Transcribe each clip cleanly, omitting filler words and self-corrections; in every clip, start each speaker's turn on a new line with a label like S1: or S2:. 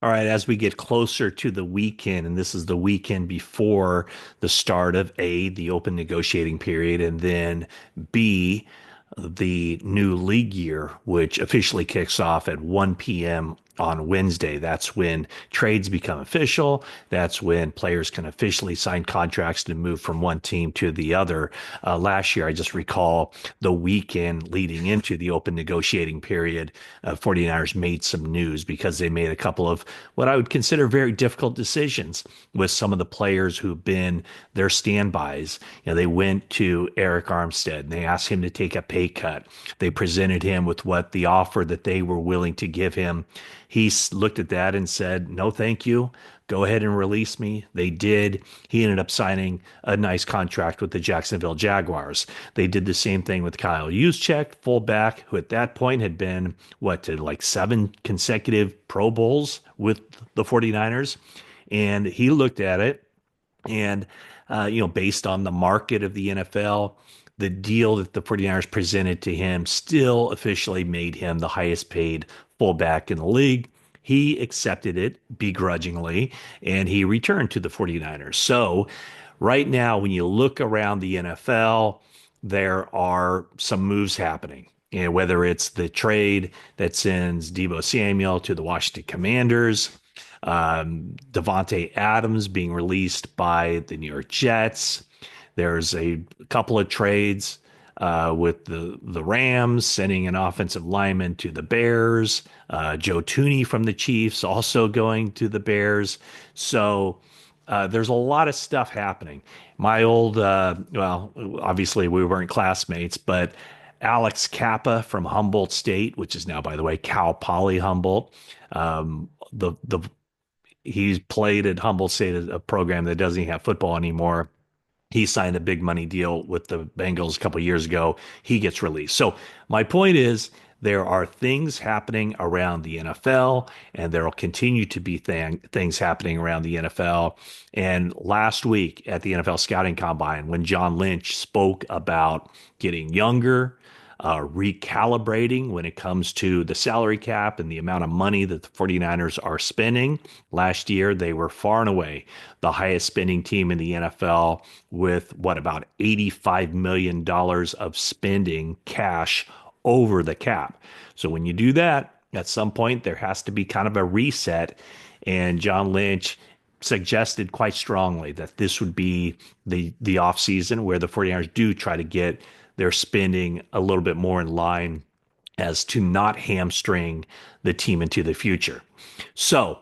S1: All right, as we get closer to the weekend, and this is the weekend before the start of A, the open negotiating period, and then B, the new league year, which officially kicks off at 1 p.m. on Wednesday. That's when trades become official. That's when players can officially sign contracts to move from one team to the other. Last year, I just recall the weekend leading into the open negotiating period, 49ers made some news because they made a couple of what I would consider very difficult decisions with some of the players who've been their standbys. They went to Eric Armstead and they asked him to take a pay cut. They presented him with what the offer that they were willing to give him. He looked at that and said, "No, thank you. Go ahead and release me." They did. He ended up signing a nice contract with the Jacksonville Jaguars. They did the same thing with Kyle Juszczyk, fullback, who at that point had been, to like 7 consecutive Pro Bowls with the 49ers. And he looked at it and, based on the market of the NFL, the deal that the 49ers presented to him still officially made him the highest paid fullback in the league. He accepted it begrudgingly and he returned to the 49ers. So, right now, when you look around the NFL, there are some moves happening. Whether it's the trade that sends Deebo Samuel to the Washington Commanders, Devontae Adams being released by the New York Jets. There's a couple of trades with the Rams sending an offensive lineman to the Bears. Joe Tooney from the Chiefs also going to the Bears. So there's a lot of stuff happening. My old, obviously we weren't classmates, but Alex Kappa from Humboldt State, which is now, by the way, Cal Poly Humboldt. The He's played at Humboldt State, a program that doesn't even have football anymore. He signed a big money deal with the Bengals a couple of years ago. He gets released. So my point is there are things happening around the NFL, and there will continue to be things happening around the NFL. And last week at the NFL Scouting Combine, when John Lynch spoke about getting younger, recalibrating when it comes to the salary cap and the amount of money that the 49ers are spending. Last year, they were far and away the highest spending team in the NFL with about $85 million of spending cash over the cap. So when you do that, at some point, there has to be kind of a reset. And John Lynch suggested quite strongly that this would be the offseason where the 49ers do try to get their spending a little bit more in line as to not hamstring the team into the future. So,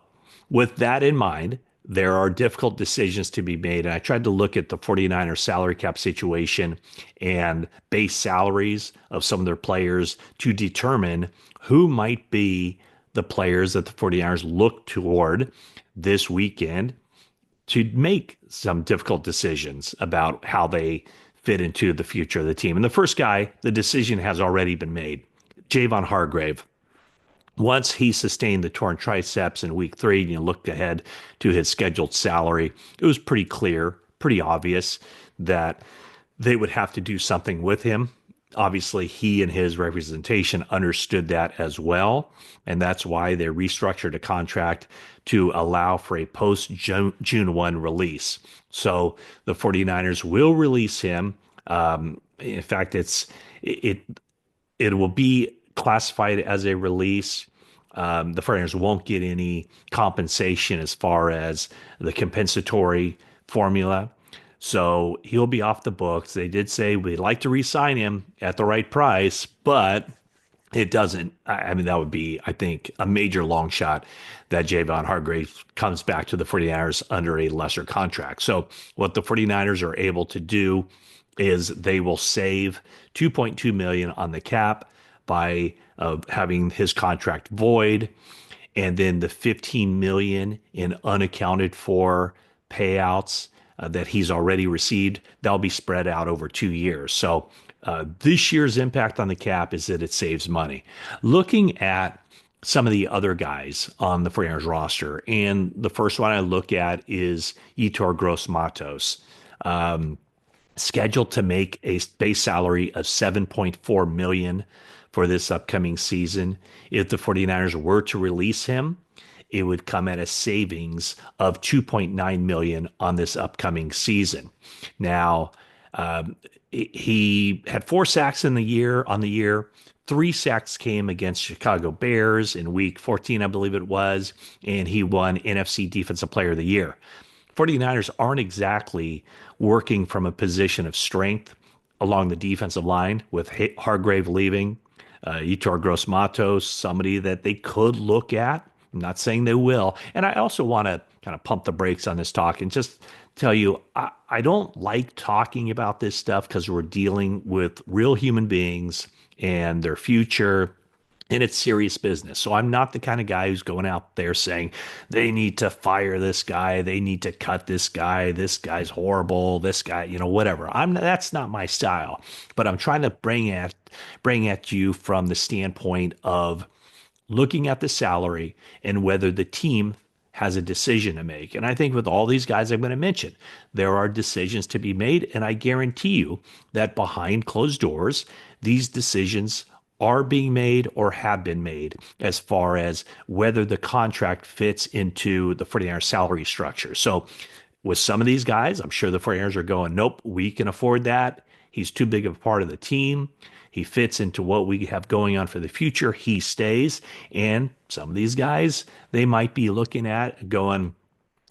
S1: with that in mind, there are difficult decisions to be made. And I tried to look at the 49ers salary cap situation and base salaries of some of their players to determine who might be the players that the 49ers look toward this weekend to make some difficult decisions about how they fit into the future of the team. And the first guy, the decision has already been made. Javon Hargrave. Once he sustained the torn triceps in week 3, and you looked ahead to his scheduled salary, it was pretty clear, pretty obvious that they would have to do something with him. Obviously, he and his representation understood that as well. And that's why they restructured a contract to allow for a post June 1 release. So the 49ers will release him. In fact, it will be classified as a release. The 49ers won't get any compensation as far as the compensatory formula. So he'll be off the books. They did say we'd like to re-sign him at the right price, but it doesn't. I mean, that would be, I think, a major long shot that Javon Hargrave comes back to the 49ers under a lesser contract. So what the 49ers are able to do is they will save $2.2 million on the cap by having his contract void, and then the $15 million in unaccounted for payouts that he's already received, that'll be spread out over 2 years. So this year's impact on the cap is that it saves money. Looking at some of the other guys on the 49ers roster, and the first one I look at is Yetur Gross-Matos, scheduled to make a base salary of $7.4 million for this upcoming season. If the 49ers were to release him, it would come at a savings of 2.9 million on this upcoming season. Now, he had 4 sacks in the year on the year. 3 sacks came against Chicago Bears in week 14, I believe it was, and he won NFC Defensive Player of the Year. 49ers aren't exactly working from a position of strength along the defensive line with Hargrave leaving, Yetur Gross-Matos, somebody that they could look at. I'm not saying they will. And I also want to kind of pump the brakes on this talk and just tell you I don't like talking about this stuff because we're dealing with real human beings and their future, and it's serious business. So I'm not the kind of guy who's going out there saying they need to fire this guy, they need to cut this guy's horrible, this guy, whatever. That's not my style. But I'm trying to bring at you from the standpoint of looking at the salary and whether the team has a decision to make. And I think with all these guys I'm going to mention, there are decisions to be made. And I guarantee you that behind closed doors, these decisions are being made or have been made as far as whether the contract fits into the 49ers salary structure. So with some of these guys, I'm sure the 49ers are going, nope, we can afford that. He's too big of a part of the team. He fits into what we have going on for the future. He stays. And some of these guys, they might be looking at going,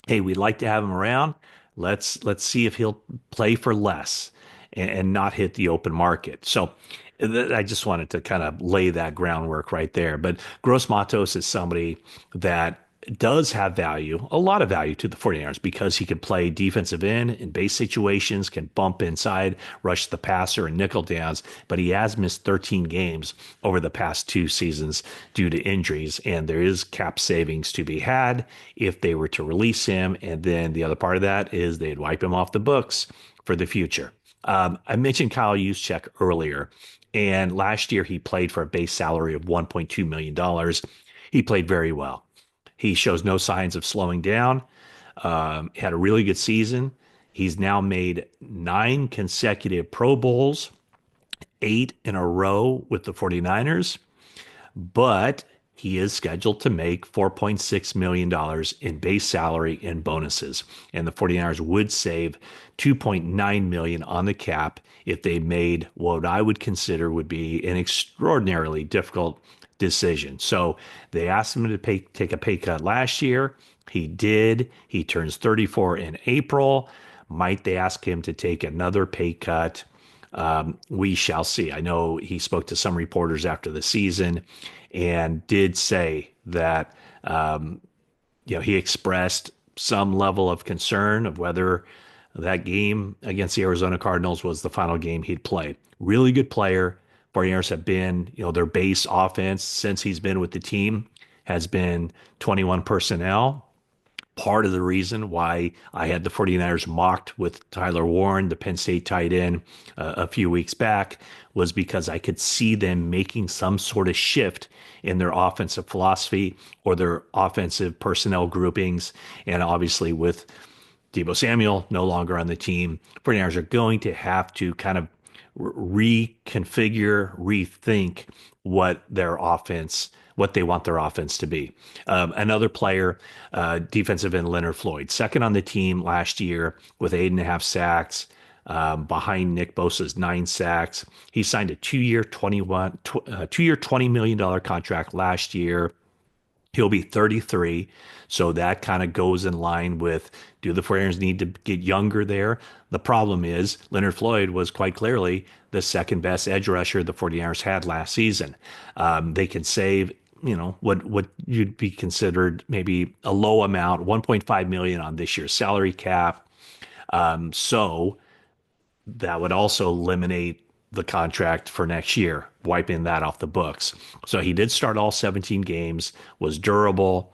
S1: hey, we'd like to have him around. Let's see if he'll play for less and not hit the open market. So I just wanted to kind of lay that groundwork right there. But Gross Matos is somebody that does have value, a lot of value to the 49ers because he can play defensive end in base situations, can bump inside, rush the passer and nickel downs, but he has missed 13 games over the past 2 seasons due to injuries, and there is cap savings to be had if they were to release him, and then the other part of that is they'd wipe him off the books for the future. I mentioned Kyle Juszczyk earlier, and last year he played for a base salary of $1.2 million. He played very well. He shows no signs of slowing down. Had a really good season. He's now made 9 consecutive Pro Bowls, 8 in a row with the 49ers, but he is scheduled to make $4.6 million in base salary and bonuses. And the 49ers would save $2.9 million on the cap if they made what I would consider would be an extraordinarily difficult decision. So they asked him to take a pay cut last year. He did. He turns 34 in April. Might they ask him to take another pay cut? We shall see. I know he spoke to some reporters after the season and did say that he expressed some level of concern of whether that game against the Arizona Cardinals was the final game he'd play. Really good player. 49ers have been, their base offense since he's been with the team has been 21 personnel. Part of the reason why I had the 49ers mocked with Tyler Warren, the Penn State tight end, a few weeks back was because I could see them making some sort of shift in their offensive philosophy or their offensive personnel groupings. And obviously with Deebo Samuel no longer on the team, 49ers are going to have to kind of reconfigure, rethink what they want their offense to be. Another player, defensive end Leonard Floyd, second on the team last year with 8.5 sacks, behind Nick Bosa's 9 sacks. He signed a 2-year, $20 million contract last year. He'll be 33. So that kind of goes in line with, do the 49ers need to get younger there? The problem is Leonard Floyd was quite clearly the second best edge rusher the 49ers had last season. They can save, what you'd be considered maybe a low amount, 1.5 million on this year's salary cap. So that would also eliminate the contract for next year, wiping that off the books. So he did start all 17 games, was durable.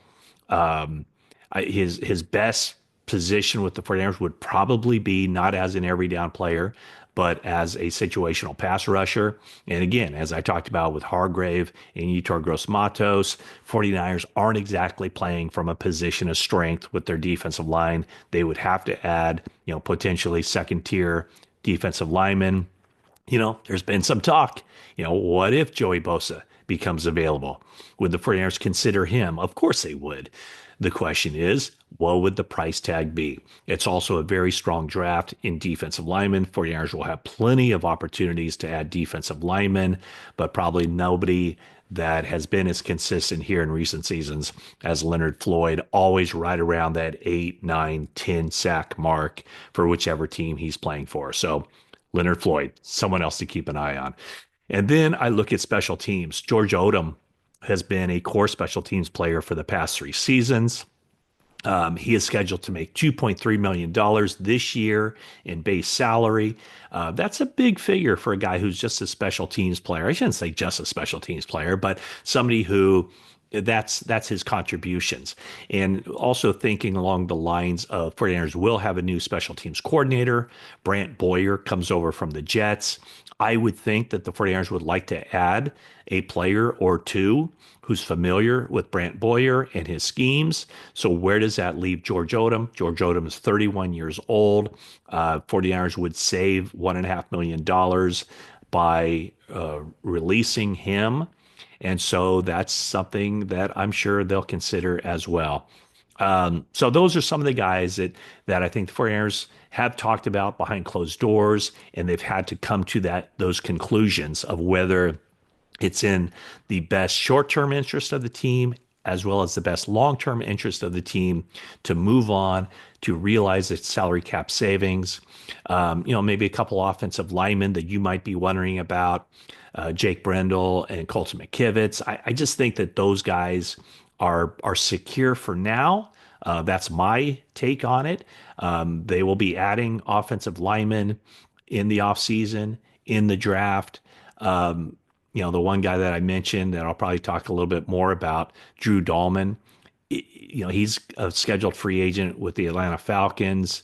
S1: His best position with the 49ers would probably be not as an every down player, but as a situational pass rusher. And again, as I talked about with Hargrave and Yetur Gross-Matos, 49ers aren't exactly playing from a position of strength with their defensive line. They would have to add, potentially second tier defensive linemen. There's been some talk, what if Joey Bosa becomes available. Would the 49ers consider him? Of course they would. The question is, what would the price tag be? It's also a very strong draft in defensive linemen. 49ers will have plenty of opportunities to add defensive linemen, but probably nobody that has been as consistent here in recent seasons as Leonard Floyd, always right around that 8, 9, 10 sack mark for whichever team he's playing for. So Leonard Floyd, someone else to keep an eye on. And then I look at special teams. George Odom has been a core special teams player for the past 3 seasons. He is scheduled to make $2.3 million this year in base salary. That's a big figure for a guy who's just a special teams player. I shouldn't say just a special teams player, but somebody who that's his contributions. And also thinking along the lines of 49ers will have a new special teams coordinator. Brant Boyer comes over from the Jets. I would think that the 49ers would like to add a player or two who's familiar with Brant Boyer and his schemes. So where does that leave George Odom? George Odom is 31 years old. 49ers would save $1.5 million by releasing him. And so that's something that I'm sure they'll consider as well. So those are some of the guys that I think the 49ers have talked about behind closed doors, and they've had to come to those conclusions of whether it's in the best short-term interest of the team as well as the best long-term interest of the team to move on to realize its salary cap savings. Maybe a couple offensive linemen that you might be wondering about, Jake Brendel and Colton McKivitz. I just think that those guys are secure for now. That's my take on it. They will be adding offensive linemen in the offseason, in the draft. The one guy that I mentioned that I'll probably talk a little bit more about, Drew Dahlman. He's a scheduled free agent with the Atlanta Falcons.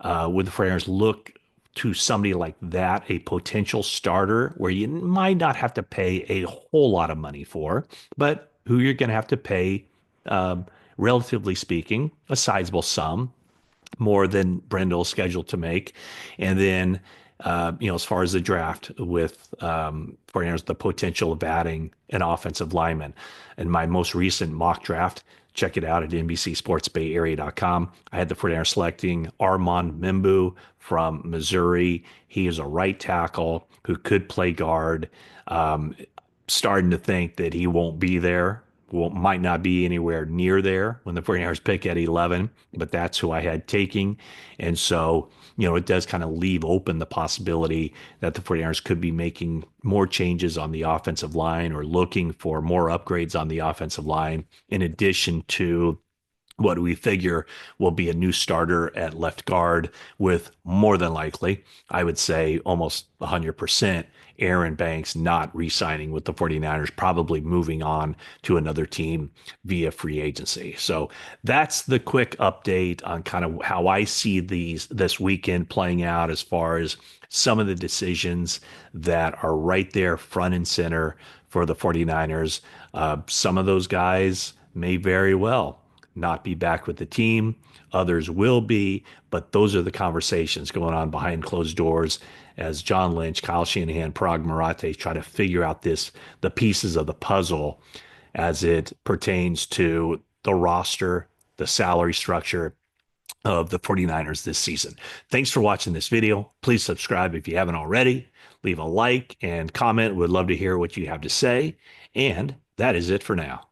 S1: Would the 49ers look to somebody like that, a potential starter where you might not have to pay a whole lot of money for, but who you're going to have to pay, relatively speaking, a sizable sum, more than Brendel's scheduled to make. And then, as far as the draft with 49ers, the potential of adding an offensive lineman. In my most recent mock draft, check it out at NBC Sports Bay Area.com. I had the 49ers selecting Armand Membu from Missouri. He is a right tackle who could play guard. Starting to think that he won't be there. Might not be anywhere near there when the 49ers pick at 11, but that's who I had taking. And so, it does kind of leave open the possibility that the 49ers could be making more changes on the offensive line or looking for more upgrades on the offensive line, in addition to what we figure will be a new starter at left guard with, more than likely, I would say almost 100%, Aaron Banks not re-signing with the 49ers, probably moving on to another team via free agency. So that's the quick update on kind of how I see this weekend playing out, as far as some of the decisions that are right there front and center for the 49ers. Some of those guys may very well not be back with the team. Others will be, but those are the conversations going on behind closed doors as John Lynch, Kyle Shanahan, Parag Marathe try to figure out the pieces of the puzzle as it pertains to the roster, the salary structure of the 49ers this season. Thanks for watching this video. Please subscribe if you haven't already. Leave a like and comment. Would love to hear what you have to say. And that is it for now.